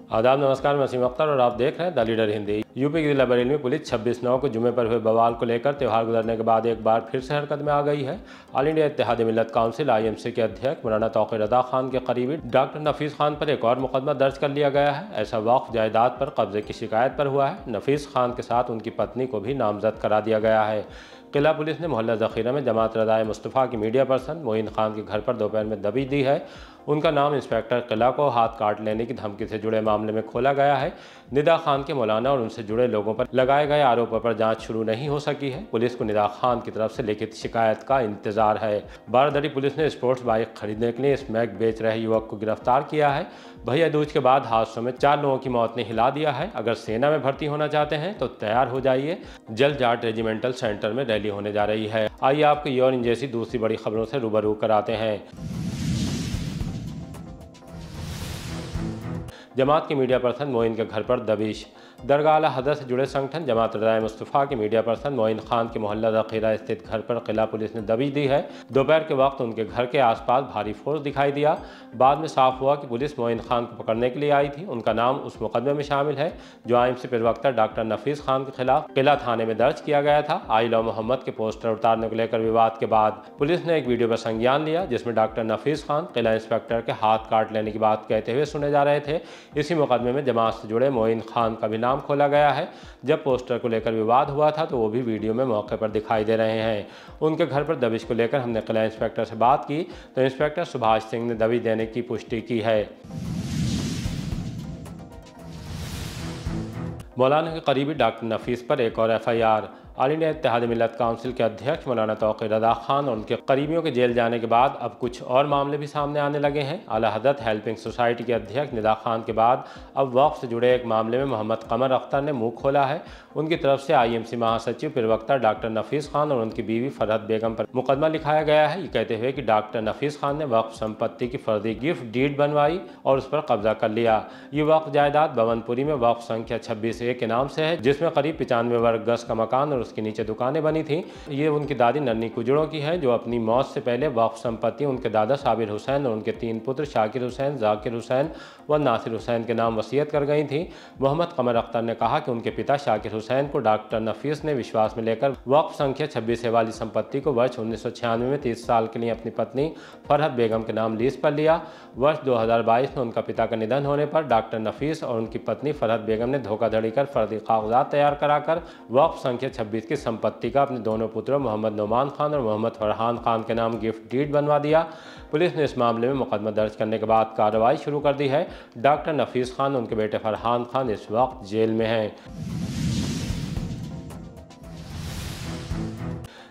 आदाब, नमस्कार। मैं वसीम अख्तर और आप देख रहे हैं द लीडर हिंदी। यूपी के जिला बरेली में पुलिस 26/9 को जुमे पर हुए बवाल को लेकर त्यौहार गुजरने के बाद एक बार फिर से हरकत में आ गई है। ऑल इंडिया इत्तेहाद मिल्लत काउंसिल IMC के अध्यक्ष मौलाना तौक़ीर रज़ा खान के करीबी डॉक्टर नफीस खान पर एक और मुकदमा दर्ज कर लिया गया है। ऐसा वक्फ जायदाद पर कब्जे की शिकायत पर हुआ है। नफीस खान के साथ उनकी पत्नी को भी नामजद करा दिया गया है। किला पुलिस ने मोहल्ला ज़ख़ीरा में जमात रज़ाए मुस्तफ़ा की मीडिया पर्सन मोइन खान के घर पर दोपहर में दबिश दी है। उनका नाम इंस्पेक्टर किला को हाथ काट लेने की धमकी से जुड़े मामले में खोला गया है। निदा खान के मौलाना और उनसे जुड़े लोगों पर लगाए गए आरोपों पर जांच शुरू नहीं हो सकी है। पुलिस को निदा खान की तरफ से लिखित शिकायत का इंतजार है। बारादरी पुलिस ने स्पोर्ट्स बाइक खरीदने के लिए स्मैक बेच रहे युवक को गिरफ्तार किया है। भैया दूज के बाद हादसों में 4 लोगों की मौत ने हिला दिया है। अगर सेना में भर्ती होना चाहते हैं तो तैयार हो जाइए। जल्द जाट रेजिमेंटल सेंटर में रैली होने जा रही है। आइए आपको ये और इन जैसी दूसरी बड़ी खबरों से रूबरू कराते हैं। जमात के मीडिया पर्सन मोइन के घर पर दबिश। दरगाह आला हज़रत से जुड़े संगठन जमात रज़ाए मुस्तफ़ा के मीडिया पर्सन मोइन खान के मोहल्ला ज़ख़ीरा स्थित घर पर किला पुलिस ने दबिश दी है। दोपहर के वक्त उनके घर के आसपास भारी फोर्स दिखाई दिया। बाद में साफ हुआ कि पुलिस मोइन खान को पकड़ने के लिए आई थी। उनका नाम उस मुकदमे में शामिल है जो IMC प्रवक्ता डॉक्टर नफीस खान के खिलाफ किला थाने में दर्ज किया गया था। आई लव मोहम्मद के पोस्टर उतारने को लेकर विवाद के बाद पुलिस ने एक वीडियो पर संज्ञान लिया जिसमें डॉक्टर नफीस खान किला इंस्पेक्टर के हाथ काट लेने की बात कहते हुए सुने जा रहे थे। इसी मुकदमे में जमात से जुड़े मोइन खान का भी नाम खोला गया है। जब पोस्टर को लेकर विवाद हुआ था तो वो भी वीडियो में मौके पर दिखाई दे रहे हैं। उनके घर पर दबिश को लेकर हमने किला इंस्पेक्टर से बात की तो इंस्पेक्टर सुभाष सिंह ने दबिश देने की पुष्टि की है। मौलाना के करीबी डॉक्टर नफीस पर एक और FIR। ऑल इंडिया इत्तेहाद मिल्लत काउंसिल के अध्यक्ष मौलाना तौक़ीर रज़ा खान और उनके करीबियों के जेल जाने के बाद अब कुछ और मामले भी सामने आने लगे हैं। आला हज़रत हेल्पिंग सोसाइटी के अध्यक्ष निदा खान के बाद अब वक्फ से जुड़े एक मामले में मोहम्मद कमर अख्तर ने मुंह खोला है। उनकी तरफ से IMC महासचिव प्रवक्ता डॉक्टर नफीस खान और उनकी बीवी फरहत बेगम पर मुकदमा लिखाया गया है। ये कहते हुए कि डॉक्टर नफीस खान ने वक्फ संपत्ति की फर्जी गिफ्ट डीड बनवाई और उस पर कब्जा कर लिया। ये वक्फ जायदाद भवनपुरी में वक्फ संख्या 26A के नाम से है जिसमें करीब 95 वर्ग गज का मकान और उसके नीचे दुकानें बनी थी। ये उनकी दादी नन्नी कुजड़ों की है जो अपनी मौत से पहले वक्फ संपत्ति उनके दादा साबिर हुसैन और उनके 3 पुत्र शाकिर हुसैन, जाकिर हुसैन व नासिर हुसैन के नाम वसीयत कर गई थी। मोहम्मद कमर अख्तर ने कहा कि उनके पिता शाकिर हुसैन को डॉक्टर नफीस ने विश्वास में लेकर वक्फ संख्या 26A वाली संपत्ति को वर्ष 1996 में 30 साल के लिए अपनी पत्नी फरहत बेगम के नाम लीज पर लिया। वर्ष 2022 में उनका पिता का निधन होने पर डॉक्टर नफीस और उनकी पत्नी फरहत बेगम ने धोखाधड़ी कर फर्जी कागजात तैयार कराकर वक्फ संख्या 26 की संपत्ति का अपने दोनों पुत्रों मोहम्मद नोमान खान और मोहम्मद फरहान खान के नाम गिफ्ट डीड बनवा दिया। पुलिस ने इस मामले में मुकदमा दर्ज करने के बाद कार्रवाई शुरू कर दी है। डॉक्टर नफीस खान और उनके बेटे फरहान खान इस वक्त जेल में हैं।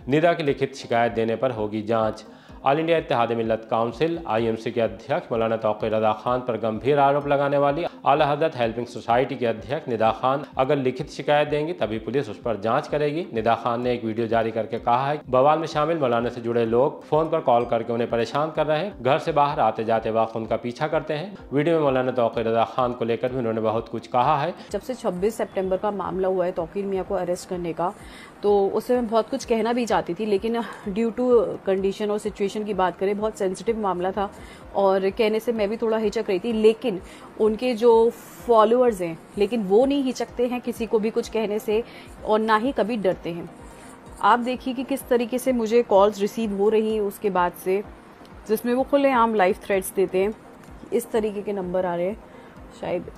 निदा की लिखित शिकायत देने पर होगी जांच। ऑल इंडिया इत्तेहाद मिल्लत काउंसिल IMC के अध्यक्ष मौलाना तौक़ीर रज़ा खान पर गंभीर आरोप लगाने वाली आला हज़रत हेल्पिंग सोसाइटी के अध्यक्ष निदा खान अगर लिखित शिकायत देंगी तभी पुलिस उस पर जांच करेगी। निदा खान ने एक वीडियो जारी करके कहा है बवाल में शामिल मौलाना से जुड़े लोग फोन पर कॉल करके उन्हें परेशान कर रहे हैं, घर से बाहर आते जाते वक्त उनका पीछा करते हैं। वीडियो में मौलाना तौक़ीर रज़ा खान को लेकर भी उन्होंने बहुत कुछ कहा है। जब से 26 सितंबर का मामला हुआ है तौक़ीर मियाँ को अरेस्ट करने का, तो उससे मैं बहुत कुछ कहना भी चाहती थी, लेकिन ड्यू टू कंडीशन और सिचुएशन की बात करें बहुत सेंसिटिव मामला था और कहने से मैं भी थोड़ा हिचक रही थी। लेकिन उनके जो फॉलोअर्स हैं लेकिन वो नहीं हिचकते हैं किसी को भी कुछ कहने से और ना ही कभी डरते हैं। आप देखिए कि किस तरीके से मुझे कॉल्स रिसीव हो रही हैं उसके बाद से, जिसमें वो खुलेआम लाइव थ्रेट्स देते हैं। इस तरीके के नंबर आ रहे हैं, शायद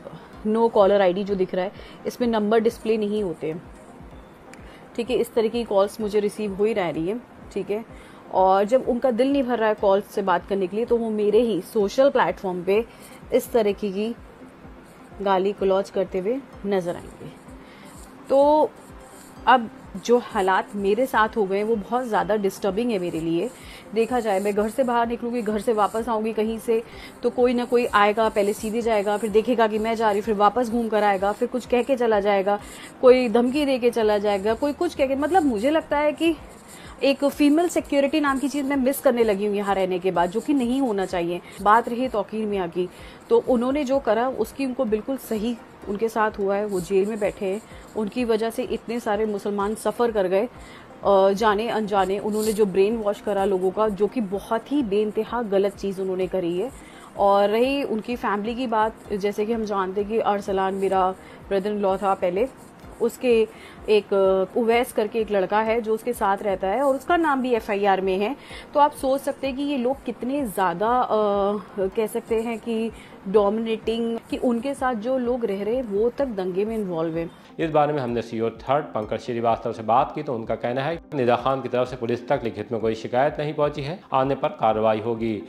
नो कॉलर ID जो दिख रहा है इसमें नंबर डिस्प्ले नहीं होते हैं, ठीक है। इस तरह की कॉल्स मुझे रिसीव हो ही रही है, ठीक है। और जब उनका दिल नहीं भर रहा है कॉल्स से बात करने के लिए तो वो मेरे ही सोशल प्लेटफॉर्म पे इस तरह की गाली गलौज करते हुए नजर आएंगे। तो अब जो हालात मेरे साथ हो गए वो बहुत ज़्यादा डिस्टर्बिंग है मेरे लिए। देखा जाए मैं घर से बाहर निकलूंगी, घर से वापस आऊंगी कहीं से तो कोई ना कोई आएगा, पहले सीधे जाएगा, फिर देखेगा कि मैं जा रही, फिर वापस घूम कर आएगा, फिर कुछ कह के चला जाएगा, कोई धमकी दे के चला जाएगा, कोई कुछ कह के। मतलब मुझे लगता है कि एक फीमेल सिक्योरिटी नाम की चीज मैं मिस करने लगी हूँ यहाँ रहने के बाद, जो कि नहीं होना चाहिए। बात रही तौक़ीर मियाँ की, तो उन्होंने जो करा उसकी उनको बिल्कुल सही उनके साथ हुआ है। वो जेल में बैठे हैं, उनकी वजह से इतने सारे मुसलमान सफ़र कर गए जाने अनजाने। उन्होंने जो ब्रेन वॉश करा लोगों का, जो कि बहुत ही बेइंतहा गलत चीज़ उन्होंने करी है। और रही उनकी फैमिली की बात, जैसे कि हम जानते हैं कि अरसलान मेरा ब्रदर इन लॉ था पहले, उसके एक उवैस करके एक लड़का है जो उसके साथ रहता है और उसका नाम भी एफआईआर में है। तो आप सोच सकते हैं कि ये लोग कितने ज़्यादा कह सकते हैं कि डोमिनेटिंग, कि उनके साथ जो लोग रह रहे हैं वो तक दंगे में इन्वॉल्व हैं। इस बारे में हमने सीओ थर्ड पंकज श्रीवास्तव से बात की तो उनका कहना है कि निदा खान की तरफ से पुलिस तक लिखित में कोई शिकायत नहीं पहुंची है, आने पर कार्रवाई होगी।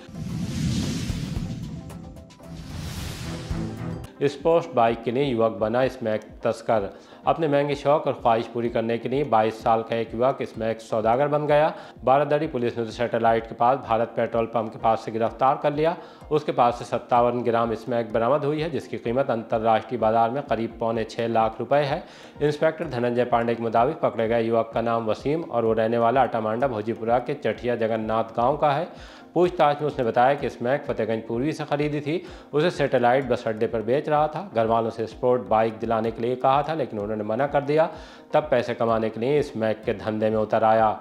स्पोर्ट्स बाइक के लिए युवक बना स्मैक तस्कर। अपने महंगे शौक और ख्वाहिश पूरी करने के लिए 22 साल का एक युवक स्मैक सौदागर बन गया। बारादरी पुलिस ने तो सैटेलाइट के पास भारत पेट्रोल पंप के पास से गिरफ्तार कर लिया। उसके पास से 57 ग्राम स्मैक बरामद हुई है, जिसकी कीमत अंतर्राष्ट्रीय बाजार में करीब 6.25 लाख रुपए है। इंस्पेक्टर धनंजय पांडे के मुताबिक पकड़े गए युवक का नाम वसीम और वो रहने वाला अटामांडा भोजीपुरा के चठिया जगन्नाथ गाँव का है। पूछताछ में उसने बताया कि स्मैक फतेहगंज पूर्वी से खरीदी थी, उसे सैटेलाइट बस अड्डे पर बेच रहा था। घर वालों से स्पोर्ट बाइक दिलाने के लिए कहा था, लेकिन उन्होंने मना कर दिया। तब पैसे कमाने के लिए स्मैक के धंधे में उतर आया।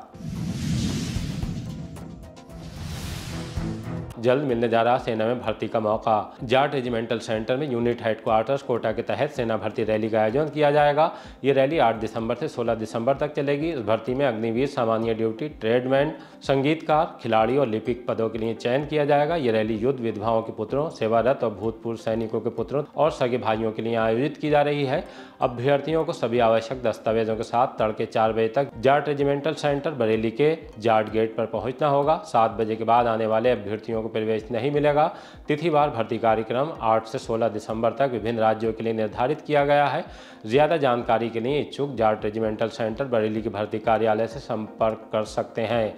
जल्द मिलने जा रहा सेना में भर्ती का मौका। जाट रेजिमेंटल सेंटर में यूनिट हेडक्वार्टर्स कोटा के तहत सेना भर्ती रैली का आयोजन किया जाएगा। ये रैली 8 दिसंबर से 16 दिसंबर तक चलेगी। इस भर्ती में अग्निवीर, सामान्य ड्यूटी, ट्रेडमैन, संगीतकार, खिलाड़ी और लिपिक पदों के लिए चयन किया जाएगा। ये रैली युद्ध विधवाओं के पुत्रों, सेवारत और भूतपूर्व सैनिकों के पुत्रों और सगे भाइयों के लिए आयोजित की जा रही है। अभ्यर्थियों को सभी आवश्यक दस्तावेजों के साथ तड़के 4 बजे तक जाट रेजिमेंटल सेंटर बरेली के जाट गेट पर पहुंचना होगा। 7 बजे के बाद आने वाले अभ्यर्थियों को प्रवेश नहीं मिलेगा। तिथिवार भर्ती कार्यक्रम 8 से 16 दिसंबर तक विभिन्न राज्यों के लिए निर्धारित किया गया है। ज्यादा जानकारी के लिए इच्छुक जाट रेजिमेंटल सेंटर बरेली के भर्ती कार्यालय से संपर्क कर सकते हैं।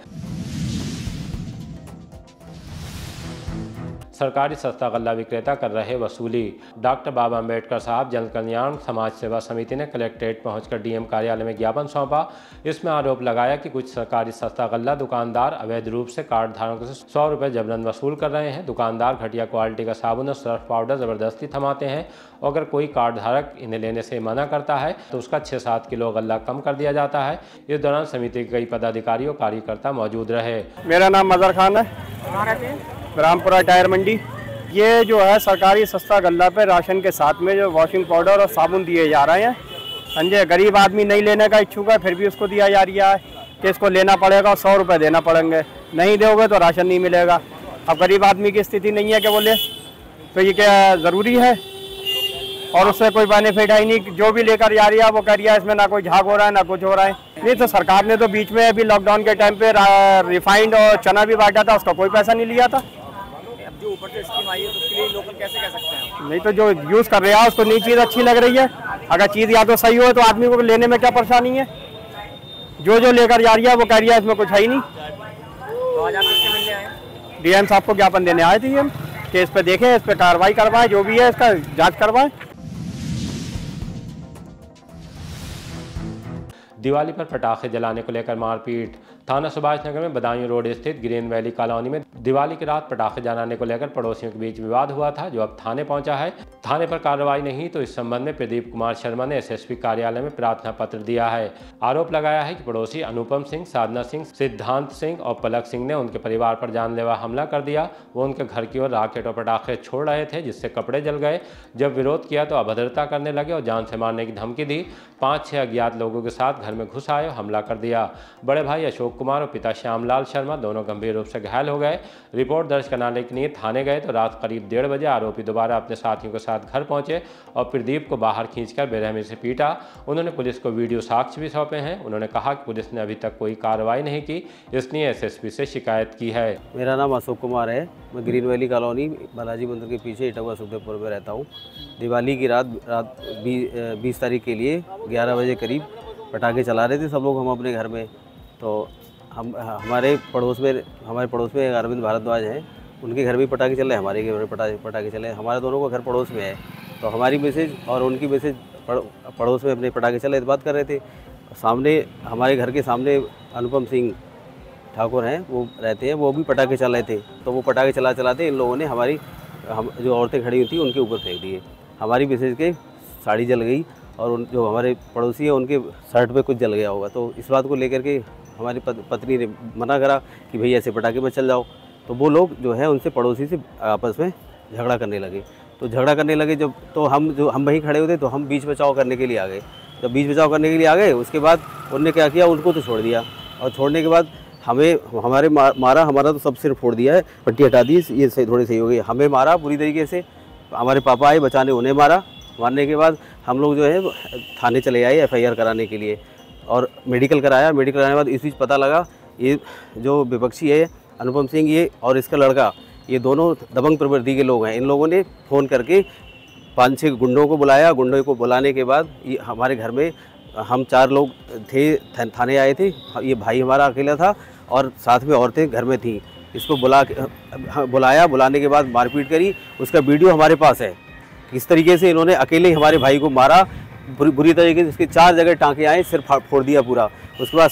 सरकारी सस्ता गल्ला विक्रेता कर रहे वसूली। डॉक्टर बाबा अम्बेडकर साहब जन कल्याण समाज सेवा समिति ने कलेक्ट्रेट पहुंचकर डीएम कार्यालय में ज्ञापन सौंपा। इसमें आरोप लगाया कि कुछ सरकारी सस्ता गल्ला दुकानदार अवैध रूप से कार्ड धारकों से 100 रुपये जबरन वसूल कर रहे हैं। दुकानदार घटिया क्वालिटी का साबुन और सर्फ पाउडर ज़बरदस्ती थमाते हैं और अगर कोई कार्ड धारक इन्हें लेने से मना करता है तो उसका 6-7 किलो गल्ला कम कर दिया जाता है। इस दौरान समिति के कई पदाधिकारी और कार्यकर्ता मौजूद रहे। मेरा नाम मजहर खान है, रामपुरा टायर मंडी। ये जो है सरकारी सस्ता गल्ला पे राशन के साथ में जो वॉशिंग पाउडर और साबुन दिए जा रहे हैं। समझे, गरीब आदमी नहीं लेने का इच्छुक है फिर भी उसको दिया जा रहा है कि इसको लेना पड़ेगा और 100 रुपये देना पड़ेंगे, नहीं दोगे तो राशन नहीं मिलेगा। अब गरीब आदमी की स्थिति नहीं है कि वो ले, तो ये क्या ज़रूरी है? और उससे कोई बेनिफिट है नहीं। जो भी लेकर जा रही है वो कह रही है इसमें ना कोई झाग हो रहा है ना कुछ हो रहा है। नहीं तो सरकार ने तो बीच में अभी लॉकडाउन के टाइम पे रिफाइंड और चना भी बांटा था, उसका कोई पैसा नहीं लिया था। जो ऊपर से स्कीम आई है तो उसके लिए लोकल कैसे कह सकते हैं? नहीं तो जो यूज़ कर रहा है उसको नई चीज़ अच्छी लग रही है। अगर चीज़ या तो सही हो तो आदमी को लेने में क्या परेशानी है। जो लेकर जा रही है वो कह रही है इसमें कुछ है ही नहीं। तो आज आप किससे मिलने आए? डीएम साहब को ज्ञापन देने आए थे हम कि इस पर देखें, इस पर कार्रवाई करवाएं, जो भी है इसका जाँच करवाएं। दिवाली पर पटाखे जलाने को लेकर मारपीट। थाना सुभाष नगर में बदायूं रोड स्थित ग्रीन वैली कॉलोनी में दिवाली की रात पटाखे जलाने को लेकर पड़ोसियों के बीच विवाद हुआ था, जो अब थाने पहुंचा है। थाने पर कार्रवाई नहीं तो इस संबंध में प्रदीप कुमार शर्मा ने एसएसपी कार्यालय में प्रार्थना पत्र दिया है। आरोप लगाया है कि पड़ोसी अनुपम सिंह, साधना सिंह, सिद्धांत सिंह और पलक सिंह ने उनके परिवार पर जानलेवा हमला कर दिया। वो उनके घर की ओर राकेट और पटाखे छोड़ रहे थे, जिससे कपड़े जल गए। जब विरोध किया तो अभद्रता करने लगे और जान से मारने की धमकी दी। 5-6 अज्ञात लोगों के साथ घर में घुस आए और हमला कर दिया। बड़े भाई अशोक कुमार और पिता श्यामलाल शर्मा दोनों गंभीर रूप से घायल हो गए। रिपोर्ट दर्ज कराने के लिए थाने गए तो रात करीब 1:30 बजे आरोपी दोबारा अपने साथियों के साथ घर पहुंचे और प्रदीप को बाहर खींचकर बेरहमी से पीटा। उन्होंने पुलिस को वीडियो साक्ष्य भी सौंपे हैं। उन्होंने कहा कि पुलिस ने अभी तक कोई कार्रवाई नहीं की, इसलिए एसएसपी से शिकायत की है। मेरा नाम अशोक कुमार है, मैं ग्रीन वैली कॉलोनी बालाजी मंदिर के पीछे इटावा सुखदेवपुर में रहता हूँ। दिवाली की रात 20 तारीख के लिए 11 बजे करीब पटाखे चला रहे थे सब लोग, हम अपने घर में। तो हमारे पड़ोस में एक अरविंद भारद्वाज हैं, उनके घर भी पटाखे चल रहे, हमारे घर में पटाखे चले। हमारे दोनों का घर पड़ोस में है, तो हमारी मैसेज और उनकी मैसेज पड़ोस में अपने पटाखे चले बात कर रहे थे। सामने हमारे घर के सामने अनुपम सिंह ठाकुर हैं, वो रहते हैं, वो भी पटाखे चला रहे थे। तो वो पटाखे चलाते इन लोगों ने हम जो औरतें खड़ी हुई थी उनके ऊपर फेंक दिए। हमारी मैसेज के साड़ी जल गई और जो हमारे पड़ोसी हैं उनके शर्ट पे कुछ जल गया होगा। तो इस बात को लेकर के हमारी पत्नी ने मना करा कि भई ऐसे पटाखे मत चल जाओ। तो वो लोग जो है उनसे पड़ोसी से आपस में झगड़ा करने लगे। तो झगड़ा करने लगे जब, तो हम वहीं खड़े हुए थे, तो हम बीच बचाव करने के लिए आ गए। जब बीच बचाव करने के लिए आ गए, उसके बाद उन्होंने क्या किया, उनको तो छोड़ दिया, और छोड़ने के बाद हमें हमारे मारा, हमारा तो सब सिर फोड़ दिया है, पट्टी हटा दी, ये थोड़ी सही हो गई। हमें मारा बुरी तरीके से, हमारे पापा आए बचाने, उन्हें मारा। मारने के बाद हम लोग जो है थाने चले आए FIR कराने के लिए, और मेडिकल कराया। मेडिकल कराने के बाद इस बीच पता लगा ये जो विपक्षी है अनुपम सिंह, ये और इसका लड़का, ये दोनों दबंग प्रवृत्ति के लोग हैं। इन लोगों ने फ़ोन करके 5-6 गुंडों को बुलाया। गुंडों को बुलाने के बाद ये हमारे घर में, हम 4 लोग थे, थाने आए थे। ये भाई हमारा अकेला था और साथ में औरतें घर में थी। इसको बुलाया, बुलाने के बाद मारपीट करी। उसका वीडियो हमारे पास है, किस तरीके से इन्होंने अकेले ही हमारे भाई को मारा, बुरी तरीके से। इसके 4 जगह टाँके आए, सिर फोड़ दिया पूरा। उसके बाद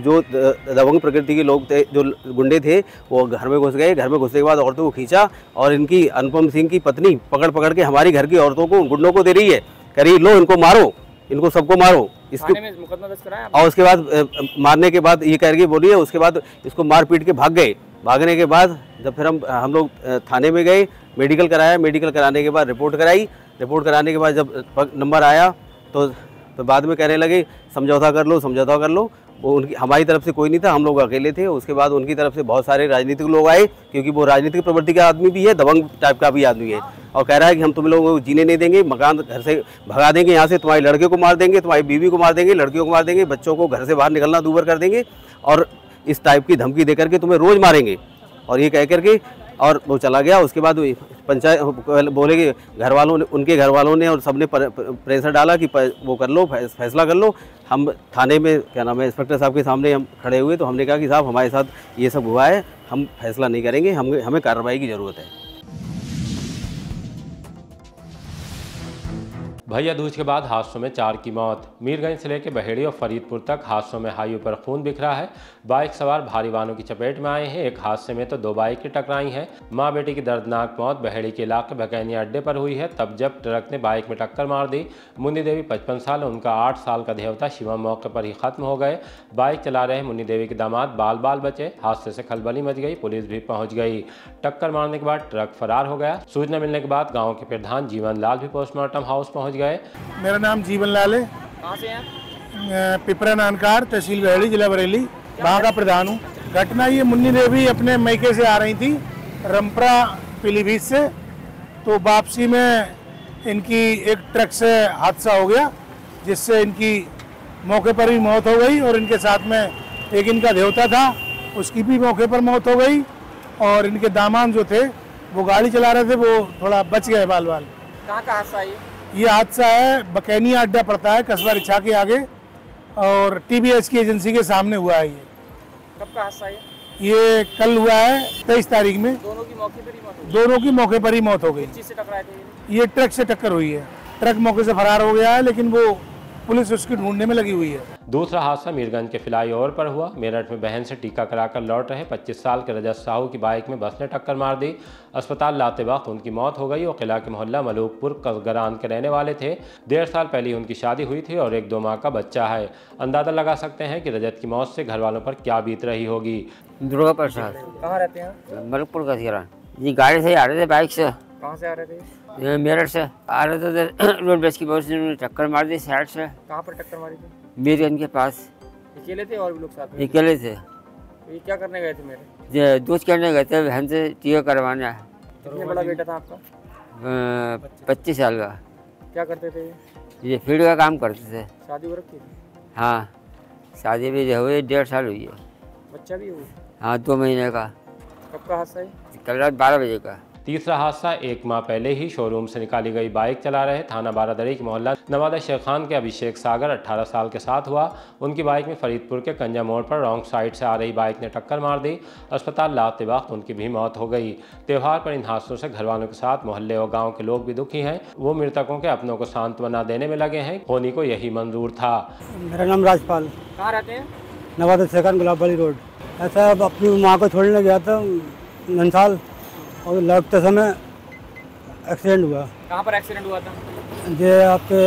जो दबंग प्रकृति के लोग थे, जो गुंडे थे, वो घर में घुस गए। घर में घुसने के बाद औरतों को खींचा, और इनकी अनुपम सिंह की पत्नी पकड़ के हमारी घर की औरतों को, गुंडों को दे रही है, कह रही लो इनको मारो, इनको सबको मारो। इसको मुकदमा दर्ज कराया और उसके बाद मारने के बाद ये कह रही बोली है, उसके बाद इसको मार पीट के भाग गए। भागने के बाद जब फिर हम लोग थाने में गए, मेडिकल कराया। मेडिकल कराने के बाद रिपोर्ट कराई। रिपोर्ट कराने के बाद जब नंबर आया तो बाद में कहने लगे समझौता कर लो, समझौता कर लो। वो उनकी, हमारी तरफ से कोई नहीं था, हम लोग अकेले थे। उसके बाद उनकी तरफ से बहुत सारे राजनीतिक लोग आए, क्योंकि वो राजनीतिक प्रवृत्ति का आदमी भी है, दबंग टाइप का भी आदमी है, और कह रहा है कि हम तुम लोगों को जीने नहीं देंगे, मकान घर से भगा देंगे, यहाँ से तुम्हारे लड़के को मार देंगे, तुम्हारी बीवी को मार देंगे, लड़कियों को मार देंगे, बच्चों को घर से बाहर निकलना दूभर कर देंगे, और इस टाइप की धमकी दे करके तुम्हें रोज़ मारेंगे। और ये कह करके और वो चला गया। उसके बाद पंचायत बोले कि घर वालों ने, उनके घर वालों ने और सबने प्रेशर डाला कि वो कर लो, फैसला कर लो। हम थाने में क्या नाम है, इंस्पेक्टर साहब के सामने हम खड़े हुए, तो हमने कहा कि साहब हमारे साथ ये सब हुआ है, हम फैसला नहीं करेंगे, हमें कार्रवाई की ज़रूरत है। भैया दूज के बाद हादसों में 4 की मौत। मीरगंज से लेकर बहेड़ी और फरीदपुर तक हादसों में हाईवे पर खून बिखरा है। बाइक सवार भारी वाहनों की चपेट में आए हैं। एक हादसे में तो 2 बाइकें टकराई हैं। मां बेटी की दर्दनाक मौत बहेड़ी के इलाके भकैनी अड्डे पर हुई है, तब जब ट्रक ने बाइक में टक्कर मार दी। मुन्नी देवी 55 साल, उनका 8 साल का देवता शिवम मौके पर ही खत्म हो गए। बाइक चला रहे मुन्नी देवी के दामाद बाल बचे। हादसे से खलबली मच गई, पुलिस भी पहुंच गई। टक्कर मारने के बाद ट्रक फरार हो गया। सूचना मिलने के बाद गाँव के प्रधान जीवन लाल भी पोस्टमार्टम हाउस पहुँच गए। मेरा नाम जीवन लाल है। कहाँ से हैं? पिपरा नानकार, तहसील बहेड़ी, जिला बरेली, वहाँ का प्रधान हूँ। घटना ये, मुन्नी देवी अपने मैके से आ रही थी रमपरा पीलीभीत से, तो वापसी में इनकी एक ट्रक से हादसा हो गया, जिससे इनकी मौके पर ही मौत हो गई। और इनके साथ में एक इनका देवता था, उसकी भी मौके पर मौत हो गई। और इनके दामाद जो थे वो गाड़ी चला रहे थे, वो थोड़ा बच गए बाल। कहाँ का हादसा है ये हादसा है बकैनी अड्डा पड़ता है कस्बा रिछा के आगे, और TBS की एजेंसी के सामने हुआ है। ये कब का हादसा है? ये कल हुआ है 23 तारीख में। दोनों की मौके पर ही मौत हो गई? दोनों की मौके पर ही मौत हो गई। किस चीज़ से टकराए थे? ये ट्रक से टक्कर हुई है। ट्रक मौके से फरार हो गया है, लेकिन वो पुलिस उसकी ढूंढने में लगी हुई है। दूसरा हादसा मीरगंज के फ्लाईओवर पर हुआ। मेरठ में बहन से टीका कराकर लौट रहे 25 साल के रजत साहू की बाइक में बस ने टक्कर मार दी। अस्पताल लाते वक्त उनकी मौत हो गई। वो किला के मोहल्ला मलूकपुर कसगरान के रहने वाले थे। 1.5 साल पहले उनकी शादी हुई थी और एक 2 माह का बच्चा है। अंदाजा लगा सकते हैं कि रजत की मौत से घर वालों पर क्या बीत रही होगी। दुर्गा प्रसाद, कहाँ रहते हैं? मलकपुर का सिरा जी। गाड़ी से आ रहे थे, बाइक से। कहाँ से आ रहे थे? मेरठ से आ रहे थे, रोड बस की बहुत से टक्कर मार दी साइड से। कहाँ पर टक्कर मारी थी? मीरगंज के पास। अकेले थे और भी लोग साथ में? अकेले थे। तो ये क्या करने गए थे मेरे? दूध करने गए थे, बहन से टीका करवाना। कितने बड़ा बेटा था आपका? 25 साल का। क्या करते थे ये फील्ड का काम करते थे। शादी हो रखी थी? हाँ, शादी भी हुई, 1.5 साल हुई है। बच्चा भी हुआ? हाँ, 2 महीने का। कब का हादसा है? कल रात 12 बजे का। तीसरा हादसा 1 माह पहले ही शोरूम से निकाली गई बाइक चला रहे थाना बारादरी के मोहल्ला नवादा शेख खान के अभिषेक सागर 18 साल के साथ हुआ। उनकी बाइक में फरीदपुर के कंजा मोड़ पर रॉन्ग साइड से आ रही बाइक ने टक्कर मार दी। अस्पताल लाते वक्त उनकी भी मौत हो गई। त्यौहार पर इन हादसों से घर वालों के साथ मोहल्ले और गाँव के लोग भी दुखी हैं। वो मृतकों के अपनों को सांत्वना देने में लगे हैं। होनी को यही मंजूर था। मेरा नाम राजपाल। कहाँ रहते हैं? नवादा शेख खान, गुलाबबाड़ी रोड। ऐसा अपनी माँ को छोड़ने गया था ननसाल, और लौटते समय एक्सीडेंट हुआ। कहाँ पर एक्सीडेंट हुआ था? ये आपके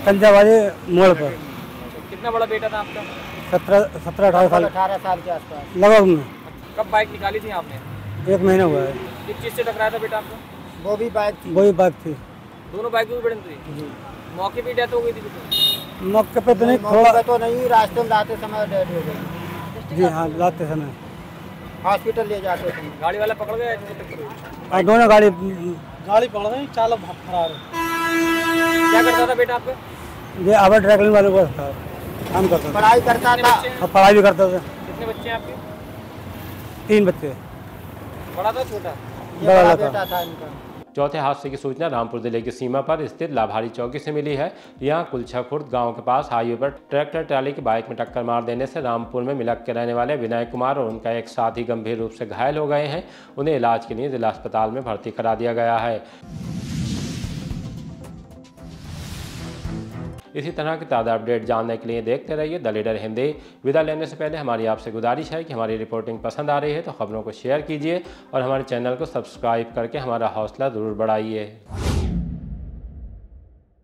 कंजावाली मोड़ पर। कितना बड़ा बेटा था आपका? 17-18 साल के आसपास लगभग में। कब बाइक निकाली थी आपने? 1 महीना हुआ है। किस चीज़ से टकराया था बेटा आपको? वो भी बाइक थी? वही बाइक थी। दोनों बाइकों की भिड़ंत हुई? मौके पे डेथ हो गई थी? मौके पे तो नहीं, थोड़ा तो नहीं, रास्ते में लाते समय डेथ हो गई। जी हाँ, लाते समय हॉस्पिटल ले जाते समय गाड़ी वाला पकड़ गया? हाँ, दोनों गाड़ी पकड़ गई, चालक फरार है। क्या करता था बेटा आपका? ये आवर ड्राइविंग वाले को था, काम करता था। पढ़ाई करता था? और पढ़ाई भी करता था। कितने बच्चे हैं आपके? 3 बच्चे। बड़ा था छोटा? बड़ा बेटा था इनका। चौथे हादसे की सूचना रामपुर जिले की सीमा पर स्थित लाभारी चौकी से मिली है। यहाँ कुलछाखुर्द गांव के पास हाईवे पर ट्रैक्टर ट्राली की बाइक में टक्कर मार देने से रामपुर में मिलक के रहने वाले विनय कुमार और उनका एक साथी गंभीर रूप से घायल हो गए हैं। उन्हें इलाज के लिए जिला अस्पताल में भर्ती करा दिया गया है। इसी तरह की ताज़ा अपडेट जानने के लिए देखते रहिए द लीडर हिंदी। विदा लेने से पहले हमारी आपसे गुजारिश है कि हमारी रिपोर्टिंग पसंद आ रही है तो खबरों को शेयर कीजिए और हमारे चैनल को सब्सक्राइब करके हमारा हौसला ज़रूर बढ़ाइए।